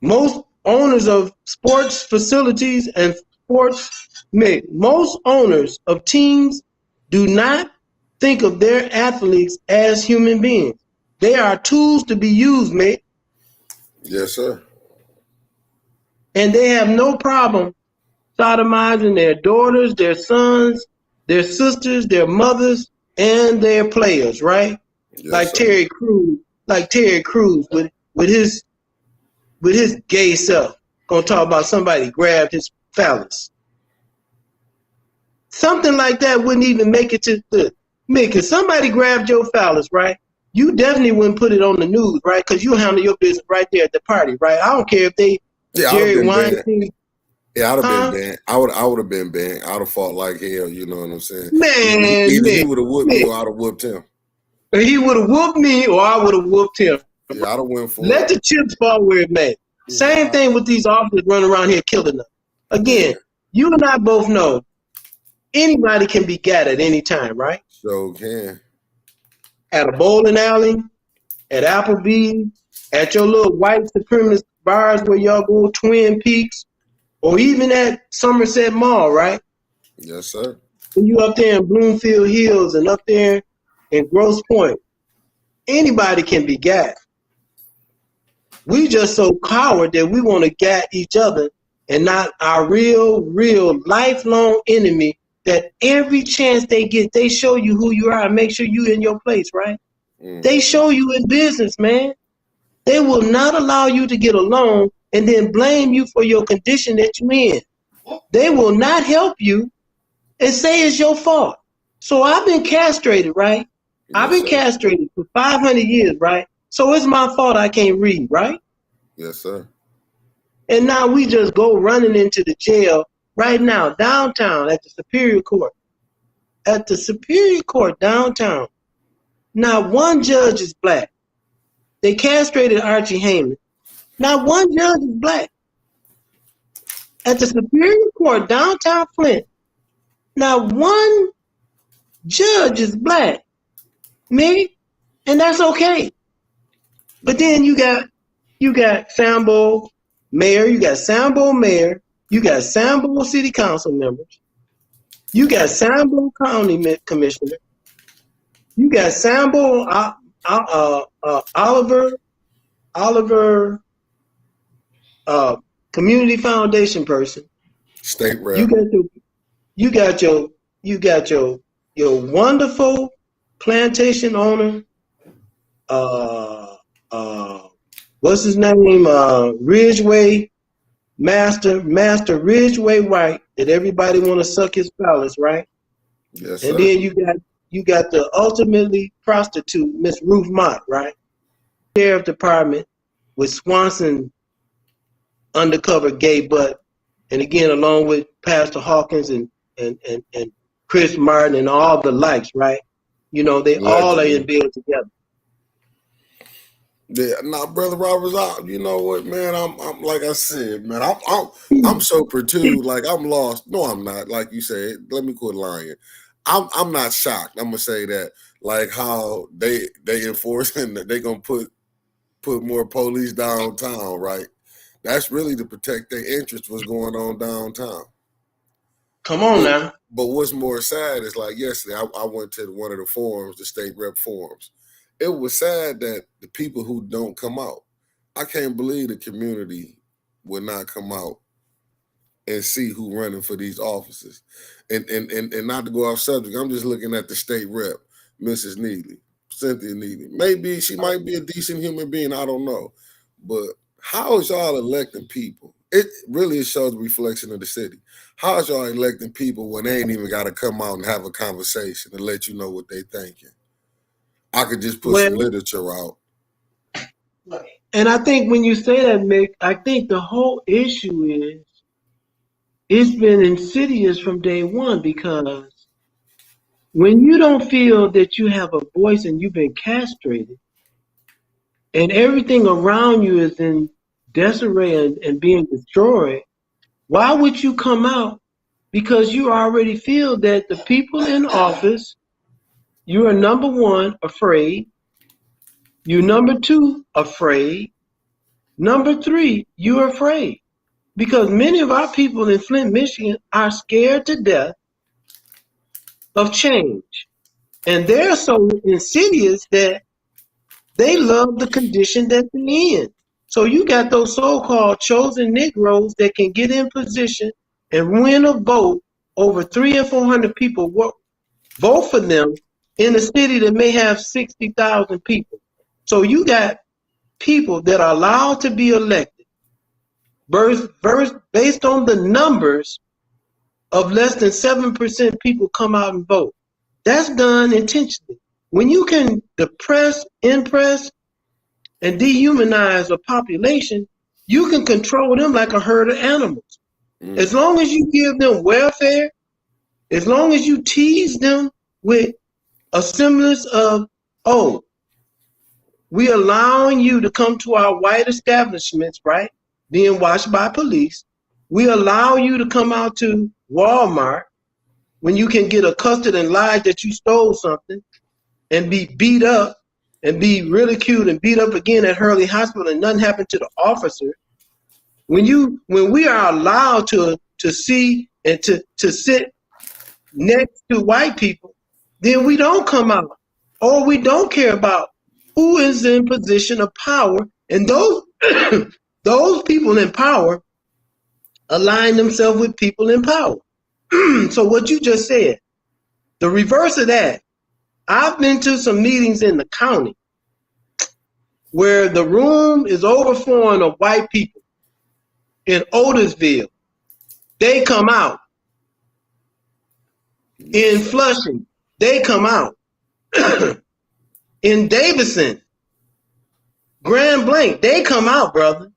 Most owners of sports facilities and most owners of teams do not think of their athletes as human beings. They are tools to be used, mate. Yes, sir. And they have no problem sodomizing their daughters, their sons, their sisters, their mothers, and their players, right? Yes, like sir. Terry Crews with his gay self. Gonna talk about somebody grabbed his phallus. Something like that wouldn't even make it to the Mick. If somebody grabbed your phallus, right? You definitely wouldn't put it on the news, right? Because you handle your business right there at the party, right? I don't care if they Jerry Weinstein. Yeah, I'd have been banned. I would have been banned. I'd have fought like hell. You know what I'm saying? Man, either he would have whooped me or I'd have whooped him. He would have whooped me or I would have whooped him. Yeah, I'd have went for Let the chips fall where it may. Yeah. Same thing with these officers running around here killing them. Again, you and I both know anybody can be gat at any time, right? So can. At a bowling alley, at Applebee's, at your little white supremacist bars where y'all go, Twin Peaks, or even at Somerset Mall, right? Yes, sir. When you up there in Bloomfield Hills and up there in Grosse Pointe, anybody can be gat. We just so coward that we want to gat each other and not our real lifelong enemy that every chance they get, they show you who you are and make sure you in your place, right? They show you in business, man. They will not allow you to get along and then blame you for your condition that you're in. They will not help you and say it's your fault. So I've been castrated, right? Yes, I've been castrated for 500 years, right? So it's my fault I can't read, right? Yes, sir. And now we just go running into the jail right now, downtown at the Superior Court. At the Superior Court downtown. Not one judge is black. They castrated Archie Heyman. Not one judge is black. At the Superior Court, downtown Flint, not one judge is black. Me, and that's okay. But then you got Sambo mayor, you got Sambo mayor, you got Sambo city council members, you got Sambo county commissioner, you got Sambo Oliver community foundation person. State rep. You got your wonderful plantation owner. What's his name? Ridgeway Master Ridgeway White, that everybody want to suck his phallus, right? Yes, and sir. then you got the ultimately prostitute, Miss Ruth Mott, right? Sheriff Department with Swanson undercover gay butt, and again along with Pastor Hawkins and Chris Martin and all the likes, right? You know, they all are in bed together. Yeah, nah, Brother Roberts, you know what, man? I'm like I said, man, I'm so perturbed, like I'm lost. No, I'm not. Like you said, let me quit lying. I'm not shocked. I'm gonna say that, like how they enforcing that they gonna put more police downtown, right? That's really to protect their interest. What's going on downtown? Come on now. But what's more sad is, like yesterday, I went to one of the forums, the state rep forums. It was sad that the people who don't come out, I can't believe the community would not come out and see who running for these offices. And not to go off subject, I'm just looking at the state rep, Mrs. Neely, Cynthia Neely. Maybe she might be a decent human being, I don't know. But how is y'all electing people? It really shows a reflection of the city. How is y'all electing people when they ain't even got to come out and have a conversation and let you know what they thinking? I could just put some literature out. And I think when you say that, Mick, I think the whole issue is it's been insidious from day one, because when you don't feel that you have a voice and you've been castrated and everything around you is in disarray and being destroyed, why would you come out? Because you already feel that the people in office, you are number one, afraid. You number two, afraid. Number three, you're afraid. Because many of our people in Flint, Michigan are scared to death of change. And they're so insidious that they love the condition that they're in. So you got those so-called chosen Negroes that can get in position and win a vote over 300 and 400 people vote for them in a city that may have 60,000 people. So you got people that are allowed to be elected based on the numbers of less than 7% people come out and vote. That's done intentionally. When you can depress, impress, and dehumanize a population, you can control them like a herd of animals. As long as you give them welfare, as long as you tease them with a semblance of, oh, we allowing you to come to our white establishments, right? Being watched by police. We allow you to come out to Walmart when you can get accosted and lie that you stole something and be beat up and be ridiculed and beat up again at Hurley Hospital and nothing happened to the officer. When we are allowed to see and to sit next to white people, then we don't come out, or we don't care about who is in position of power, and those those people in power align themselves with people in power. So what you just said, the reverse of that, I've been to some meetings in the county where the room is overflowing of white people. In Otisville, they come out. In Flushing, they come out. In Davison, Grand Blanc, they come out, brother.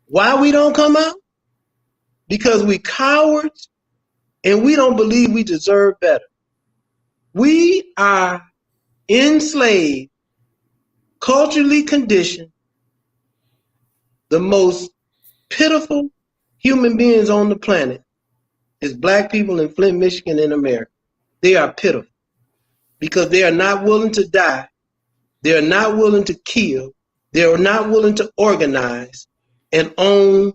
Why we don't come out? Because we cowards and we don't believe we deserve better. We are enslaved, culturally conditioned, the most pitiful human beings on the planet is black people in Flint, Michigan, and America. They are pitiful because they are not willing to die. They are not willing to kill. They are not willing to organize and own.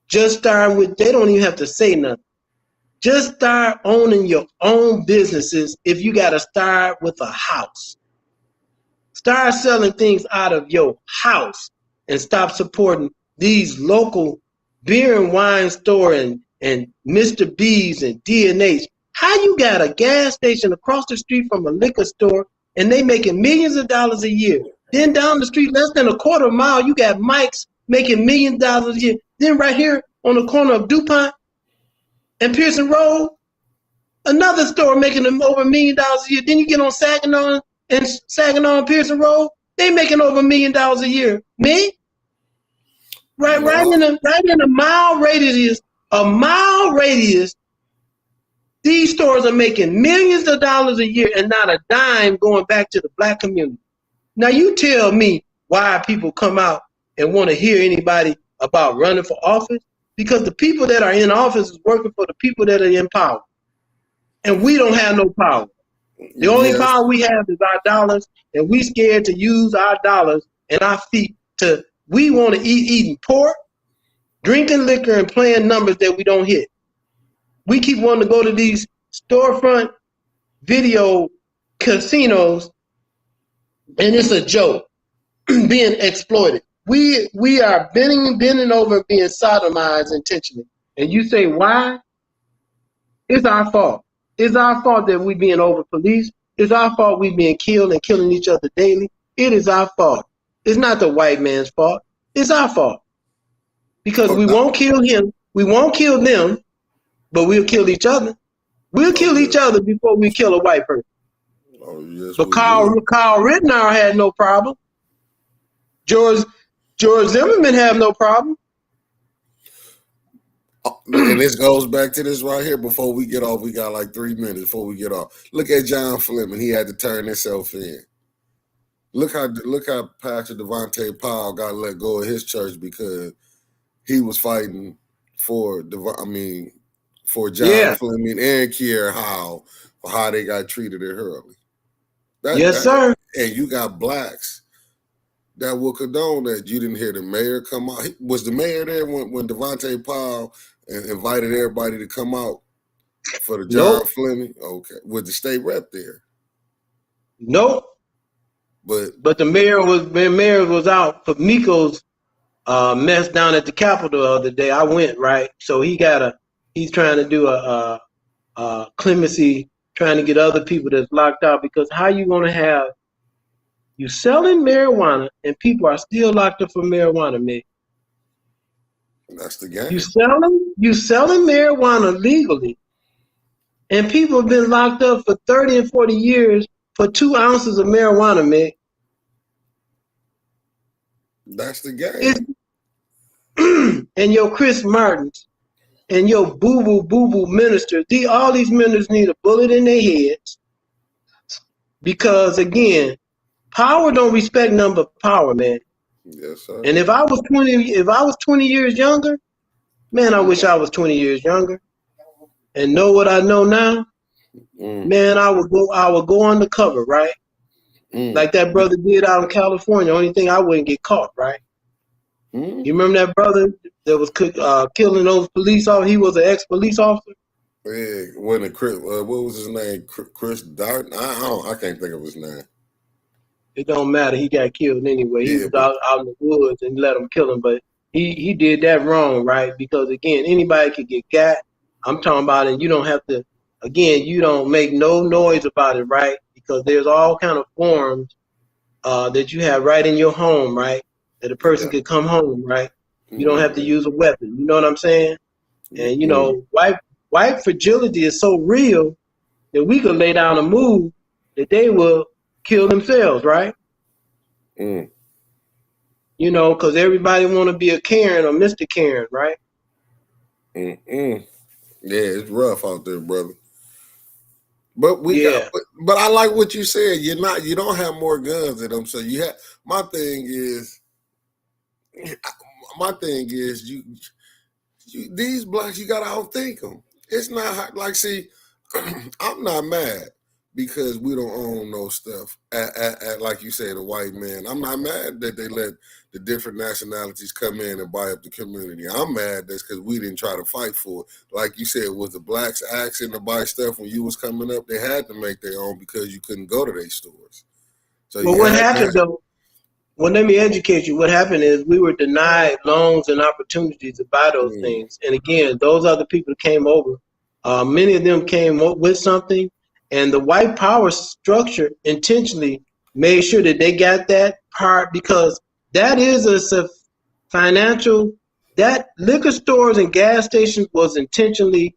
Just start with, they don't even have to say nothing. Just start owning your own businesses if you got to start with a house. Start selling things out of your house and stop supporting these local beer and wine store and Mr. B's and D&H. How you got a gas station across the street from a liquor store and they making millions of dollars a year? Then down the street, less than a quarter mile, you got Mike's making millions of dollars a year. Then right here on the corner of DuPont and Pearson Road, another store making them over $1 million a year. Then you get on Saginaw and Pearson Road, they making over $1 million a year. Me? Right in a mile radius, these stores are making millions of dollars a year and not a dime going back to the black community. Now you tell me why people come out and want to hear anybody about running for office, because the people that are in office is working for the people that are in power. And we don't have no power. The only power we have is our dollars, and we scared to use our dollars and our feet to, we want to eating pork, drinking liquor, and playing numbers that we don't hit. We keep wanting to go to these storefront video casinos, and it's a joke, being exploited. We are bending over, being sodomized intentionally. And you say, why? It's our fault. It's our fault that we being over policed. It's our fault we being killed and killing each other daily. It is our fault. It's not the white man's fault. It's our fault. Because we won't kill him. We won't kill them, but we'll kill each other. We'll kill each other before we kill a white person. Oh, yes, but Carl Rittenhour had no problem. George Zimmerman had no problem. And this goes back to this right here. Before we get off, we got like 3 minutes before we get off. Look at John Fleming. He had to turn himself in. Look how Pastor Devontae Powell got let go of his church because he was fighting for John Fleming and Kier Howe for how they got treated at Hurley. Sir. And you got blacks that will condone that. You didn't hear the mayor come out. Was the mayor there when Devontae Powell invited everybody to come out for the John Fleming? Okay. Was the state rep there? Nope. But the mayor was out for Miko's mess down at the Capitol the other day. I went, right? So he's trying to do a clemency, trying to get other people that's locked out, because how you gonna have you selling marijuana and people are still locked up for marijuana, man? That's the game. You selling marijuana legally, and people have been locked up for 30 and 40 years for 2 ounces of marijuana, man. That's the game. And your Chris Martins and your boo-boo ministers, all these ministers need a bullet in their heads, because, again, power don't respect none but power, man. Yes, sir. And if I was 20 years younger, man, I wish I was 20 years younger and know what I know now. Man, I would go undercover, right? Like that brother did out in California. Only thing, I wouldn't get caught, right? You remember that brother that was killing those police officers? He was an ex-police officer. Yeah, what was his name? Chris Dart? I can't think of his name. It don't matter. He got killed anyway. He was out in the woods and let them kill him. But he did that wrong, right? Because, again, anybody could get got. I'm talking about it. You don't have to, again, you don't make no noise about it, right? Because there's all kind of forms that you have right in your home, right? That a person could come home, right? You don't have to use a weapon. You know what I'm saying? And, you know, white fragility is so real that we could lay down a move that they will kill themselves, right? You know, because everybody want to be a Karen or Mr. Karen, right? Yeah, it's rough out there, brother. But but I like what you said. You don't have more guns than them. So you have. My thing is these blacks, you gotta outthink them. It's not like, see, I'm not mad because we don't own no stuff. Like you say, the white man. I'm not mad that they let the different nationalities come in and buy up the community. I'm mad that's because we didn't try to fight for it. Like you said, was the blacks asking to buy stuff when you was coming up? They had to make their own because you couldn't go to their stores. So Well, what happened though? Well, let me educate you. What happened is we were denied loans and opportunities to buy those things. And again, those other people came over. Many of them came with something, and the white power structure intentionally made sure that they got that part, because that is a financial, that liquor stores and gas stations was intentionally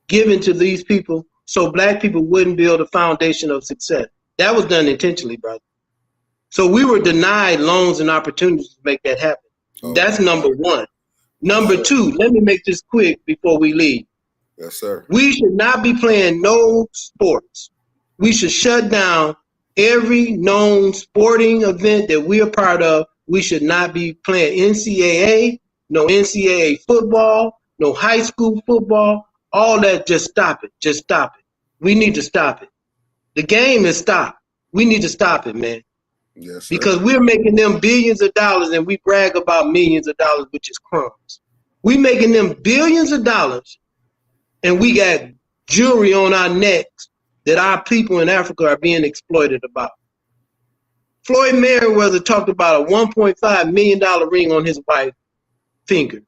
given to these people so black people wouldn't build a foundation of success. That was done intentionally, brother. So we were denied loans and opportunities to make that happen. Oh, that's number one. Number two, let me make this quick before we leave. Yes, sir. We should not be playing no sports. We should shut down every known sporting event that we are part of. We should not be playing NCAA, no NCAA football, no high school football, all that. Just stop it. Just stop it. We need to stop it. The game is stopped. We need to stop it, man. Yes, sir. Because we're making them billions of dollars and we brag about millions of dollars, which is crumbs. We're making them billions of dollars and we got jewelry on our necks that our people in Africa are being exploited about. Floyd Mayweather talked about a $1.5 million ring on his wife's finger.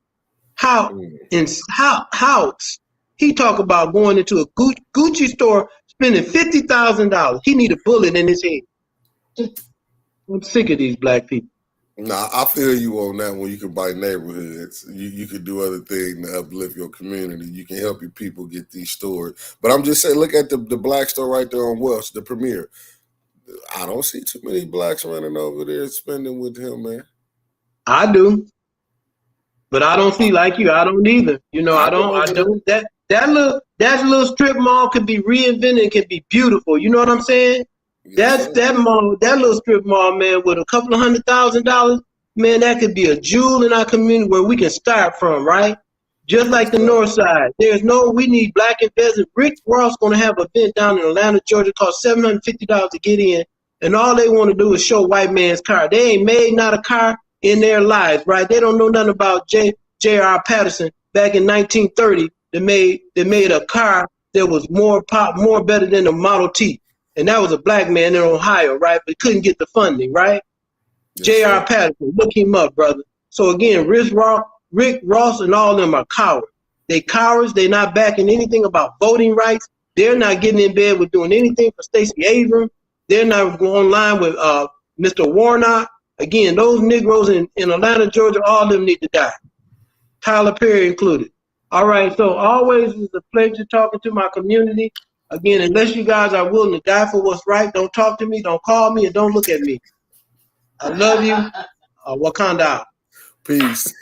How he talked about going into a Gucci store, spending $50,000. He need a bullet in his head. I'm sick of these black people. Nah, I feel you on that one. You can buy neighborhoods. You can do other things to uplift your community. You can help your people get these stores. But I'm just saying, look at the black store right there on Welsh, the Premier. I don't see too many blacks running over there spending with him, man. I do. But I don't see like you. I don't either. You know, I don't. That little strip mall could be reinvented. It can be beautiful. You know what I'm saying? Yes, that mall, that little strip mall, man, with a couple of $100,000, man, that could be a jewel in our community where we can start from, right? Just like the North Side. We need black investors. Rick Ross going to have an event down in Atlanta, Georgia, cost $750 to get in, and all they want to do is show white man's car. They ain't made not a car in their lives, right? They don't know nothing about J.R. Patterson back in 1930 that made a car that was more better than the Model T. And that was a black man in Ohio, right? But couldn't get the funding, right? Yes, J.R. Patterson, look him up, brother. So again, Rick Ross and all of them are cowards. They cowards. They're not backing anything about voting rights. They're not getting in bed with doing anything for Stacey Abrams. They're not going online with Mr. Warnock. Again, those Negroes in Atlanta, Georgia, all of them need to die. Tyler Perry included. All right, so always it's a pleasure talking to my community. Again, unless you guys are willing to die for what's right, don't talk to me, don't call me, and don't look at me. I love you. Wakanda. Peace.